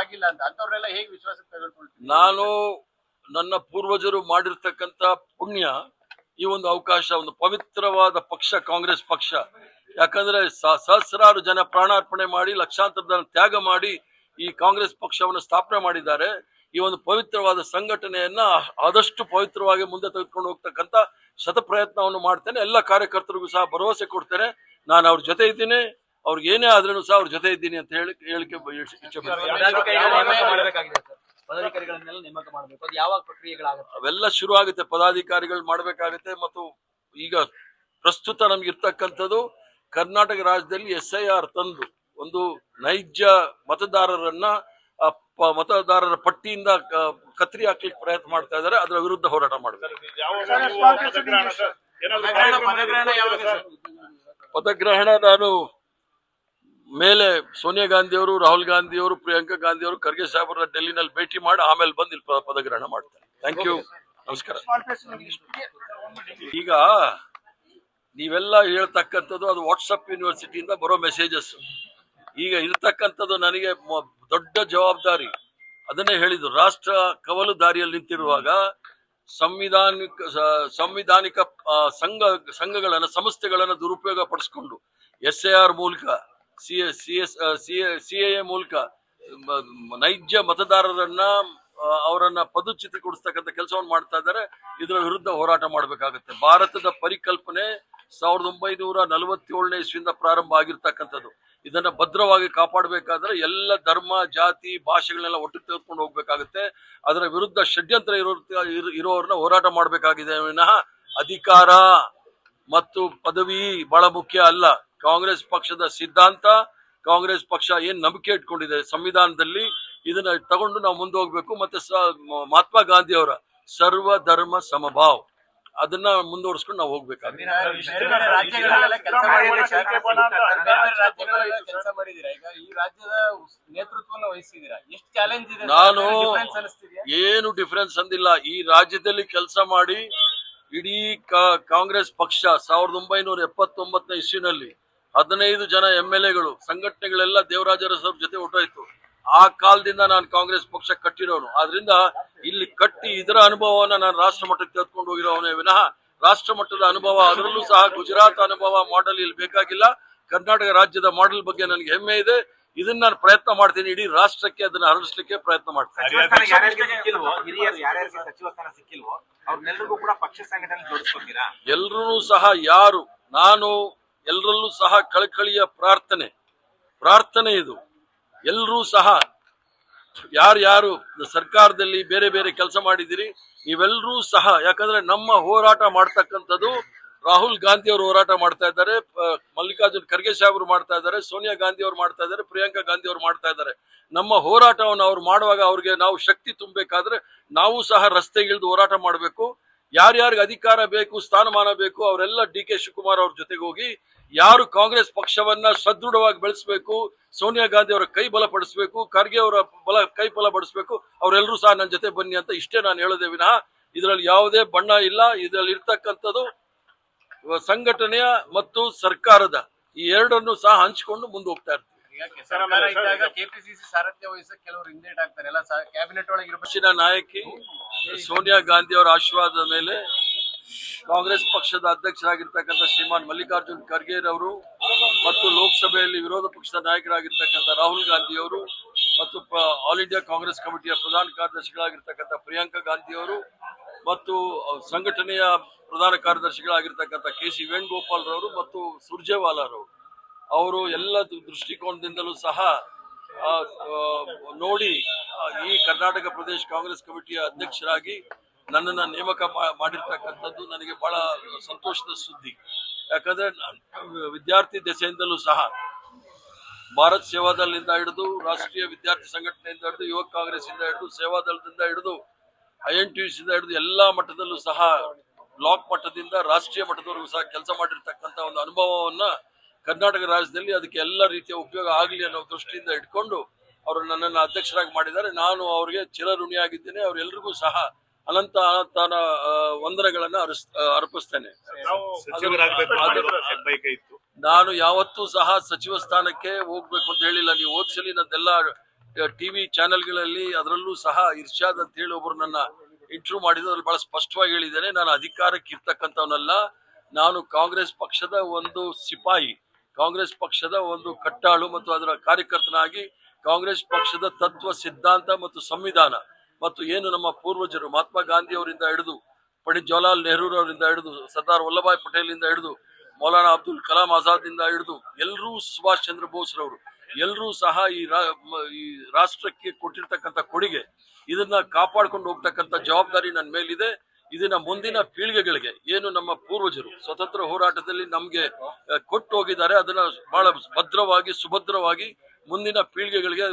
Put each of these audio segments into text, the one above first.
ಆಗಿಲ್ಲ ಅಂತ ಅಂತವ್ರೆಲ್ಲ ಹೇಗೆ ವಿಶ್ವಾಸಕ್ಕೆ ತೆಗೆದುಕೊಳ್ತೀವಿ? ನಾನು ನನ್ನ ಪೂರ್ವಜರು ಮಾಡಿರ್ತಕ್ಕಂಥ ಪುಣ್ಯ ಈ ಒಂದು ಅವಕಾಶ, ಒಂದು ಪವಿತ್ರವಾದ ಪಕ್ಷ ಕಾಂಗ್ರೆಸ್ ಪಕ್ಷ. ಯಾಕಂದ್ರೆ ಸಹಸ್ರಾರು ಜನ ಪ್ರಾಣಾರ್ಪಣೆ ಮಾಡಿ ಲಕ್ಷಾಂತರ ಜನ ತ್ಯಾಗ ಮಾಡಿ ಈ ಕಾಂಗ್ರೆಸ್ ಪಕ್ಷವನ್ನು ಸ್ಥಾಪನೆ ಮಾಡಿದ್ದಾರೆ. ಈ ಒಂದು ಪವಿತ್ರವಾದ ಸಂಘಟನೆಯನ್ನ ಆದಷ್ಟು ಪವಿತ್ರವಾಗಿ ಮುಂದೆ ತೆಗೆದುಕೊಂಡು ಹೋಗ್ತಕ್ಕಂಥ ಶತಪ್ರಯತ್ನವನ್ನು ಮಾಡ್ತೇನೆ. ಎಲ್ಲ ಕಾರ್ಯಕರ್ತರಿಗೂ ಸಹ ಭರವಸೆ ಕೊಡ್ತೇನೆ, ನಾನು ಅವ್ರ ಜೊತೆ ಇದ್ದೀನಿ, ಅವ್ರಿಗೆ ಏನೇ ಆದ್ರೂ ಸಹ ಅವ್ರ ಜೊತೆ ಇದ್ದೀನಿ ಅಂತ ಹೇಳಿಕೆ ಇಚ್ಛೆ ಪದಾಧಿಕಾರಿಗಳನ್ನೆಲ್ಲ ನೇಮಕ ಮಾಡಬೇಕು. ಅದು ಯಾವಾಗ ಪ್ರಕ್ರಿಯೆಗಳಾಗುತ್ತೆ? ಅವೆಲ್ಲ ಶುರು ಆಗುತ್ತೆ, ಪದಾಧಿಕಾರಿಗಳು ಮಾಡಬೇಕಾಗುತ್ತೆ. ಮತ್ತು ಈಗ ಪ್ರಸ್ತುತ ನಮ್ಗೆ ಇರ್ತಕ್ಕಂಥದ್ದು ಕರ್ನಾಟಕ ರಾಜ್ಯದಲ್ಲಿ SIR ತಂದು ಒಂದು ನೈಜ ಮತದಾರರನ್ನ ಮತದಾರರ ಪಟ್ಟಿಯಿಂದ ಕತ್ತರಿ ಹಾಕ್ಲಿಕ್ಕೆ ಪ್ರಯತ್ನ ಮಾಡ್ತಾ ಇದ್ದಾರೆ. ಅದರ ವಿರುದ್ಧ ಹೋರಾಟ ಮಾಡಬೇಕು. ಪದಗ್ರಹಣ ನಾನು ಮೇಲೆ ಸೋನಿಯಾ ಗಾಂಧಿ ಅವರು, ರಾಹುಲ್ ಗಾಂಧಿ ಅವರು, ಪ್ರಿಯಾಂಕಾ ಗಾಂಧಿ ಅವರು, ಖರ್ಗೆ ಸಾಹೇಬರ ಡೆಲ್ಲಿನಲ್ಲಿ ಭೇಟಿ ಮಾಡಿ ಆಮೇಲೆ ಬಂದು ಇಲ್ಲಿ ಪದಗ್ರಹಣ ಮಾಡ್ತಾರೆ. ಥ್ಯಾಂಕ್ ಯು, ನಮಸ್ಕಾರ. ಈಗ ನೀವೆಲ್ಲ ಹೇಳ್ತಕ್ಕಂಥದ್ದು ಅದು ವಾಟ್ಸಪ್ ಯೂನಿವರ್ಸಿಟಿಯಿಂದ ಬರೋ ಮೆಸೇಜಸ್. ಈಗ ಇರ್ತಕ್ಕಂಥದ್ದು ನನಗೆ ದೊಡ್ಡ ಜವಾಬ್ದಾರಿ. ಅದನ್ನೇ ಹೇಳಿದ್ರು, ರಾಷ್ಟ್ರ ಕವಲು ದಾರಿಯಲ್ಲಿ ನಿಂತಿರುವಾಗ ಸಂವಿಧಾನಿಕ ಸಂಘಗಳನ್ನ ಸಂಸ್ಥೆಗಳನ್ನ ದುರುಪಯೋಗ ಪಡಿಸ್ಕೊಂಡು SIR ಮೂಲಕ CAA ಮೂಲಕ ನೈಜ ಮತದಾರರನ್ನ ಅವರನ್ನ ಪದಚ್ಯುತಿಗೊಳಿಸ್ತಕ್ಕಂಥ ಕೆಲಸವನ್ನು ಮಾಡ್ತಾ ಇದ್ದಾರೆ. ಇದರ ವಿರುದ್ಧ ಹೋರಾಟ ಮಾಡಬೇಕಾಗುತ್ತೆ. ಭಾರತದ ಪರಿಕಲ್ಪನೆ 1947ನೇ ಇಸ್ವಿಯಿಂದ ಪ್ರಾರಂಭ ಆಗಿರ್ತಕ್ಕಂಥದ್ದು. ಇದನ್ನ ಭದ್ರವಾಗಿ ಕಾಪಾಡಬೇಕಾದ್ರೆ ಎಲ್ಲ ಧರ್ಮ, ಜಾತಿ, ಭಾಷೆಗಳನ್ನೆಲ್ಲ ಒಟ್ಟಿಗೆ ತೆಗೆದುಕೊಂಡು ಹೋಗ್ಬೇಕಾಗುತ್ತೆ. ಅದರ ವಿರುದ್ಧ ಷಡ್ಯಂತ್ರ ಇರೋರನ್ನ ಹೋರಾಟ ಮಾಡಬೇಕಾಗಿದೆ ವಿನಃ ಅಧಿಕಾರ ಮತ್ತು ಪದವಿ ಬಹಳ ಮುಖ್ಯ ಅಲ್ಲ. ಕಾಂಗ್ರೆಸ್ ಪಕ್ಷದ ಸಿದ್ಧಾಂತ, ಕಾಂಗ್ರೆಸ್ ಪಕ್ಷ ಏನ್ ನಂಬಿಕೆ ಇಟ್ಕೊಂಡಿದೆ ಸಂವಿಧಾನದಲ್ಲಿ, ಇದನ್ನ ತಗೊಂಡು ನಾವು ಮುಂದೆ ಹೋಗ್ಬೇಕು. ಮತ್ತೆ ಮಹಾತ್ಮ ಗಾಂಧಿ ಅವರ ಸರ್ವ ಧರ್ಮ ಸಮಭಾವ್ ಅದನ್ನ ಮುಂದುವರಿಸ್ಕೊಂಡು ನಾವು ಹೋಗ್ಬೇಕಾಗುತ್ತೆ. ನಾನು ಏನು ಡಿಫರೆನ್ಸ್ ಅಂದಿಲ್ಲ. ಈ ರಾಜ್ಯದಲ್ಲಿ ಕೆಲಸ ಮಾಡಿ ಇಡೀ ಕಾಂಗ್ರೆಸ್ ಪಕ್ಷ 1979ನೇ ಇಸ್ವಿನಲ್ಲಿ 15 ಜನ MLAಗಳು, ಸಂಘಟನೆಗಳೆಲ್ಲ ದೇವರಾಜ ಅರಸು ಅವ್ರ ಜೊತೆ ಹೊರಟೋಯ್ತು. ಆ ಕಾಲದಿಂದ ನಾನು ಕಾಂಗ್ರೆಸ್ ಪಕ್ಷ ಕಟ್ಟಿರೋನು. ಆದ್ರಿಂದ ಇಲ್ಲಿ ಕಟ್ಟಿ ಇದರ ಅನುಭವವನ್ನ ನಾನು ರಾಷ್ಟ್ರ ಮಟ್ಟಕ್ಕೆ ತೆಗೆದುಕೊಂಡು ಹೋಗಿರೋವನೇ ವಿನಃ ರಾಷ್ಟ್ರ ಮಟ್ಟದ ಅನುಭವ, ಅದರಲ್ಲೂ ಸಹ ಗುಜರಾತ್ ಅನುಭವ ಮಾಡೆಲ್ ಇಲ್ಲಿ ಬೇಕಾಗಿಲ್ಲ. ಕರ್ನಾಟಕ ರಾಜ್ಯದ ಮಾಡೆಲ್ ಬಗ್ಗೆ ನನಗೆ ಹೆಮ್ಮೆ ಇದೆ. ಇದನ್ನ ನಾನು ಪ್ರಯತ್ನ ಮಾಡ್ತೀನಿ, ಇಡೀ ರಾಷ್ಟ್ರಕ್ಕೆ ಅದನ್ನ ಹರಡಿಸ್ಲಿಕ್ಕೆ ಪ್ರಯತ್ನ ಮಾಡ್ತೀನಿ. ಎಲ್ಲರೂ ಸಹ ಯಾರು ನಾನು ಎಲ್ಲರಲ್ಲೂ ಸಹ ಕಳಕಳಿಯ ಪ್ರಾರ್ಥನೆ ಇದು. ಎಲ್ಲರೂ ಸಹ ಯಾರು ಸರ್ಕಾರದಲ್ಲಿ ಬೇರೆ ಬೇರೆ ಕೆಲಸ ಮಾಡಿದಿರಿ ನೀವೆಲ್ಲರೂ ಸಹ, ಯಾಕಂದ್ರೆ ನಮ್ಮ ಹೋರಾಟ ಮಾಡ್ತಕ್ಕಂಥದ್ದು ರಾಹುಲ್ ಗಾಂಧಿ ಅವರು ಹೋರಾಟ ಮಾಡ್ತಾ ಇದ್ದಾರೆ, ಮಲ್ಲಿಕಾರ್ಜುನ್ ಖರ್ಗೆ ಸಾಹೇಬರು ಮಾಡ್ತಾ ಇದ್ದಾರೆ, ಸೋನಿಯಾ ಗಾಂಧಿ ಅವರು ಮಾಡ್ತಾ ಇದ್ದಾರೆ, ಪ್ರಿಯಾಂಕಾ ಗಾಂಧಿ ಅವರು ಮಾಡ್ತಾ ಇದ್ದಾರೆ. ನಮ್ಮ ಹೋರಾಟವನ್ನು ಅವ್ರು ಮಾಡುವಾಗ ಅವ್ರಿಗೆ ನಾವು ಶಕ್ತಿ ತುಂಬಬೇಕಾದ್ರೆ ನಾವು ಸಹ ರಸ್ತೆಗಿಳಿದು ಹೋರಾಟ ಮಾಡಬೇಕು. ಯಾರ್ಯಾರಿಗೆ ಅಧಿಕಾರ ಬೇಕು, ಸ್ಥಾನಮಾನ ಬೇಕು, ಅವರೆಲ್ಲ DK ಶಿವಕುಮಾರ್ ಅವ್ರ ಜೊತೆಗೆ ಹೋಗಿ ಯಾರು ಕಾಂಗ್ರೆಸ್ ಪಕ್ಷವನ್ನ ಸದೃಢವಾಗಿ ಬೆಳೆಸಬೇಕು, ಸೋನಿಯಾ ಗಾಂಧಿ ಅವರ ಕೈ ಬಲಪಡಿಸಬೇಕು, ಖರ್ಗೆ ಅವರ ಕೈ ಬಲಪಡಿಸಬೇಕು, ಅವರೆಲ್ಲರೂ ಸಹ ನನ್ನ ಜೊತೆ ಬನ್ನಿ ಅಂತ ಇಷ್ಟೇ ನಾನು ಹೇಳೋದೇ ವಿನಃ ಇದರಲ್ಲಿ ಯಾವುದೇ ಬಣ್ಣ ಇಲ್ಲ. ಇದರಲ್ಲಿ ಇರ್ತಕ್ಕಂಥದ್ದು ಸಂಘಟನೆಯ ಮತ್ತು ಸರ್ಕಾರದ ಈ ಎರಡನ್ನು ಸಹ ಹಂಚಿಕೊಂಡು ಮುಂದೆ ಹೋಗ್ತಾ ಇರ್ತೀವಿ. KPCC ಸಾರಥ್ಯ ವಹಿಸಕ್ಕೆ ಕೆಲವರು ಹಿಂದೇಟ್ ಆಗ್ತಾರೆ. ಎಲ್ಲ ಕ್ಯಾಬಿನೆಟ್ ಒಳಗೆ ಪಕ್ಷದ ನಾಯಕಿ ಸೋನಿಯಾ ಗಾಂಧಿ ಅವರ ಆಶೀರ್ವಾದದ ಮೇಲೆ ಕಾಂಗ್ರೆಸ್ ಪಕ್ಷದ ಅಧ್ಯಕ್ಷರಾಗಿರ್ತಕ್ಕಂಥ ಶ್ರೀಮಾನ್ ಮಲ್ಲಿಕಾರ್ಜುನ್ ಖರ್ಗೆ ಅವರು ಮತ್ತು ಲೋಕಸಭೆಯಲ್ಲಿ ವಿರೋಧ ಪಕ್ಷದ ನಾಯಕರಾಗಿರ್ತಕ್ಕಂಥ ರಾಹುಲ್ ಗಾಂಧಿ ಅವರು ಮತ್ತು ಆಲ್ ಇಂಡಿಯಾ ಕಾಂಗ್ರೆಸ್ ಕಮಿಟಿಯ ಪ್ರಧಾನ ಕಾರ್ಯದರ್ಶಿಗಳಾಗಿರ್ತಕ್ಕಂಥ ಪ್ರಿಯಾಂಕಾ ಗಾಂಧಿ ಅವರು ಮತ್ತು ಸಂಘಟನೆಯ ಪ್ರಧಾನ ಕಾರ್ಯದರ್ಶಿಗಳಾಗಿರ್ತಕ್ಕಂಥ KC ವೇಣುಗೋಪಾಲ್ ರವರು ಮತ್ತು ಸುರ್ಜೇವಾಲಾ ಅವರು ಎಲ್ಲ ದೃಷ್ಟಿಕೋನದಿಂದಲೂ ಸಹ ನೋಡಿ ಈ ಕರ್ನಾಟಕ ಪ್ರದೇಶ ಕಾಂಗ್ರೆಸ್ ಕಮಿಟಿಯ ಅಧ್ಯಕ್ಷರಾಗಿ ನನ್ನನ್ನು ನೇಮಕ ಮಾಡಿರ್ತಕ್ಕಂಥದ್ದು ನನಗೆ ಬಹಳ ಸಂತೋಷದ ಸುದ್ದಿ. ಯಾಕಂದ್ರೆ ವಿದ್ಯಾರ್ಥಿ ದೆಸೆಯಿಂದಲೂ ಸಹ ಭಾರತ್ ಸೇವಾದಳದಿಂದ ಹಿಡಿದು ರಾಷ್ಟ್ರೀಯ ವಿದ್ಯಾರ್ಥಿ ಸಂಘಟನೆಯಿಂದ ಹಿಡಿದು ಯುವ ಕಾಂಗ್ರೆಸ್ ಇಂದ ಹಿಡಿದು ಸೇವಾದಳದಿಂದ ಹಿಡಿದು INTUC ಇಂದ ಹಿಡಿದು ಎಲ್ಲಾ ಮಟ್ಟದಲ್ಲೂ ಸಹ ಬ್ಲಾಕ್ ಮಟ್ಟದಿಂದ ರಾಷ್ಟ್ರೀಯ ಮಟ್ಟದವರೆಗೂ ಸಹ ಕೆಲಸ ಮಾಡಿರ್ತಕ್ಕಂಥ ಒಂದು ಅನುಭವವನ್ನ ಕರ್ನಾಟಕ ರಾಜ್ಯದಲ್ಲಿ ಅದಕ್ಕೆ ಎಲ್ಲ ರೀತಿಯ ಉಪಯೋಗ ಆಗಲಿ ಅನ್ನೋ ದೃಷ್ಟಿಯಿಂದ ಇಟ್ಕೊಂಡು ಅವರು ನನ್ನನ್ನು ಅಧ್ಯಕ್ಷರಾಗಿ ಮಾಡಿದ್ದಾರೆ. ನಾನು ಅವರಿಗೆ ಚಿರಋಣಿಯಾಗಿದ್ದೇನೆ. ಅವರೆಲ್ಲರಿಗೂ ಸಹ ಅನಂತ ವಂದನೆಗಳನ್ನ ಅರ್ಪಿಸ್ತೇನೆ. ನಾನು ಯಾವತ್ತೂ ಸಹ ಸಚಿವ ಸ್ಥಾನಕ್ಕೆ ಹೋಗ್ಬೇಕು ಅಂತ ಹೇಳಿಲ್ಲ. ನೀವು ಓದ್ಸಲಿ ನನ್ನೆಲ್ಲ ಟಿವಿ ಚಾನೆಲ್ಗಳಲ್ಲಿ ಅದರಲ್ಲೂ ಸಹ ಇರ್ಷಾದ್ ಅಂತ ಹೇಳಿ ಒಬ್ರು ನನ್ನ ಇಂಟರ್ವ್ಯೂ ಮಾಡಿದ್ರು. ಅದ್ರಲ್ಲಿ ಬಹಳ ಸ್ಪಷ್ಟವಾಗಿ ಹೇಳಿದ್ದೇನೆ, ನಾನು ಅಧಿಕಾರಕ್ಕೆ ಇರ್ತಕ್ಕಂಥವನಲ್ಲ, ನಾನು ಕಾಂಗ್ರೆಸ್ ಪಕ್ಷದ ಒಂದು ಸಿಪಾಯಿ, ಕಾಂಗ್ರೆಸ್ ಪಕ್ಷದ ಒಂದು ಕಟ್ಟಾಳು ಮತ್ತು ಅದರ ಕಾರ್ಯಕರ್ತನಾಗಿ ಕಾಂಗ್ರೆಸ್ ಪಕ್ಷದ ತತ್ವ ಸಿದ್ಧಾಂತ ಮತ್ತು ಸಂವಿಧಾನ ಮತ್ತು ಏನು ನಮ್ಮ ಪೂರ್ವಜರು ಮಹಾತ್ಮ ಗಾಂಧಿ ಅವರಿಂದ ಹಿಡಿದು ಪಂಡಿತ್ ಜವಾಹರ್ಲಾಲ್ ನೆಹರೂರವರಿಂದ ಹಿಡಿದು ಸರ್ದಾರ್ ವಲ್ಲಭಾಯ್ ಪಟೇಲ್ ಇಂದ ಹಿಡಿದು ಮೌಲಾನಾ ಅಬ್ದುಲ್ ಕಲಾಂ ಆಜಾದ್ ಇಂದ ಹಿಡಿದು ಎಲ್ಲರೂ, ಸುಭಾಷ್ ಚಂದ್ರ ಬೋಸ್ ರವರು ಎಲ್ಲರೂ ಸಹ ಈ ರಾಷ್ಟ್ರಕ್ಕೆ ಕೊಟ್ಟಿರ್ತಕ್ಕಂಥ ಕೊಡುಗೆ, ಇದನ್ನ ಕಾಪಾಡ್ಕೊಂಡು ಹೋಗ್ತಕ್ಕಂಥ ಜವಾಬ್ದಾರಿ ನನ್ನ ಮೇಲಿದೆ. ಇದನ್ನ ಮುಂದಿನ ಪೀಳಿಗೆಗಳಿಗೆ ಏನು ನಮ್ಮ ಪೂರ್ವಜರು ಸ್ವತಂತ್ರ ಹೋರಾಟದಲ್ಲಿ ನಮ್ಗೆ ಕೊಟ್ಟು ಹೋಗಿದ್ದಾರೆ ಅದನ್ನ ಬಹಳ ಭದ್ರವಾಗಿ ಸುಭದ್ರವಾಗಿ ಮುಂದಿನ ಪೀಳಿಗೆಗಳಿಗೆ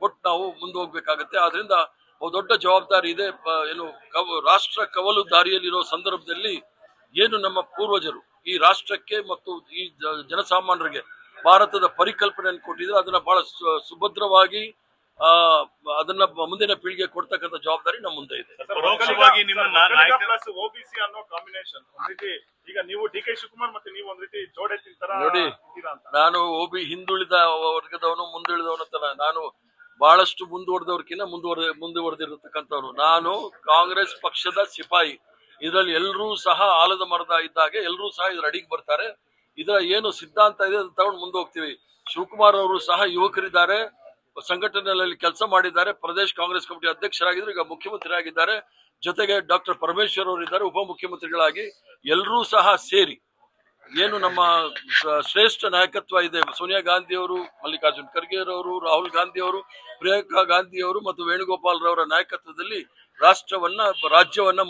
ಕೊಟ್ಟು ನಾವು ಮುಂದೆ ಹೋಗ್ಬೇಕಾಗತ್ತೆ. ಆದ್ರಿಂದ ದೊಡ್ಡ ಜವಾಬ್ದಾರಿ ಇದೆ. ಏನು ರಾಷ್ಟ್ರ ಕವಲು ದಾರಿಯಲ್ಲಿರೋ ಸಂದರ್ಭದಲ್ಲಿ ಏನು ನಮ್ಮ ಪೂರ್ವಜರು ಈ ರಾಷ್ಟ್ರಕ್ಕೆ ಮತ್ತು ಈ ಜನಸಾಮಾನ್ಯರಿಗೆ ಭಾರತದ ಪರಿಕಲ್ಪನೆಯನ್ನು ಕೊಟ್ಟಿದ್ರೆ ಅದನ್ನ ಬಹಳ ಸುಭದ್ರವಾಗಿ ಅದನ್ನ ಮುಂದಿನ ಪೀಳಿಗೆ ಕೊಡ್ತಕ್ಕಂಥ ಜವಾಬ್ದಾರಿ ನಮ್ಮ ಮುಂದೆ ಇದೆ. ಪರೋಕ್ಷವಾಗಿ ನಿಮ್ಮನ್ನ ಪ್ಲಸ್ ಓಬಿಸಿ ಅನ್ನೋ ಕಾಂಬಿನೇಷನ್ ಒಂದ್ ರೀತಿ ಈಗ ನೀವು ಡಿ ಕೆ ಶಿವಕುಮಾರ್ ಮತ್ತೆ ನೀವು ಒಂದ್ ರೀತಿ ಜೋಡೆತ್ತಿನ ತರ ನೋಡಿ, ನಾನು ಹಿಂದುಳಿದ ವರ್ಗದವನು ಮುಂದುಳಿದವನು ಅಂತಲ್ಲ, ನಾನು ಬಹಳಷ್ಟು ಮುಂದುವರೆದವ್ರಕ್ಕಿಂತ ಮುಂದುವರೆದಿರತಕ್ಕಂಥವ್ರು. ನಾನು ಕಾಂಗ್ರೆಸ್ ಪಕ್ಷದ ಸಿಪಾಯಿ. ಇದರಲ್ಲಿ ಎಲ್ಲರೂ ಸಹ ಆಲದ ಮರದ ಇದ್ದಾಗೆ ಎಲ್ಲರೂ ಸಹ ಇದ್ರ ಅಡಿಗೆ ಬರ್ತಾರೆ. ಇದರ ಏನು ಸಿದ್ಧಾಂತ ಇದೆ ಅದನ್ನ ತಗೊಂಡು ಮುಂದೆ ಹೋಗ್ತೀವಿ. ಶಿವಕುಮಾರ್ ಅವರು ಸಹ ಯುವಕರಿದ್ದಾರೆ, ಸಂಘಟನೆಯಲ್ಲಿ ಕೆಲಸ ಮಾಡಿದ್ದಾರೆ, ಪ್ರದೇಶ ಕಾಂಗ್ರೆಸ್ ಕಮಿಟಿ ಅಧ್ಯಕ್ಷರಾಗಿದ್ರು, ಈಗ ಮುಖ್ಯಮಂತ್ರಿ ಆಗಿದ್ದಾರೆ. ಜೊತೆಗೆ ಡಾಕ್ಟರ್ ಪರಮೇಶ್ವರ್ ಅವರು ಇದ್ದಾರೆ ಉಪಮುಖ್ಯಮಂತ್ರಿಗಳಾಗಿ. ಎಲ್ಲರೂ ಸಹ ಸೇರಿ ಏನು ನಮ್ಮ ಶ್ರೇಷ್ಠ ನಾಯಕತ್ವ ಇದೆ, ಸೋನಿಯಾ ಗಾಂಧಿ ಅವರು, ಮಲ್ಲಿಕಾರ್ಜುನ್ ಖರ್ಗೆ ಅವರು, ರಾಹುಲ್ ಗಾಂಧಿ ಅವರು, ಪ್ರಿಯಾಂಕಾ ಗಾಂಧಿ ಅವರು ಮತ್ತು ವೇಣುಗೋಪಾಲ್ ರವರ ನಾಯಕತ್ವದಲ್ಲಿ ರಾಜ್ಯವನ್ನ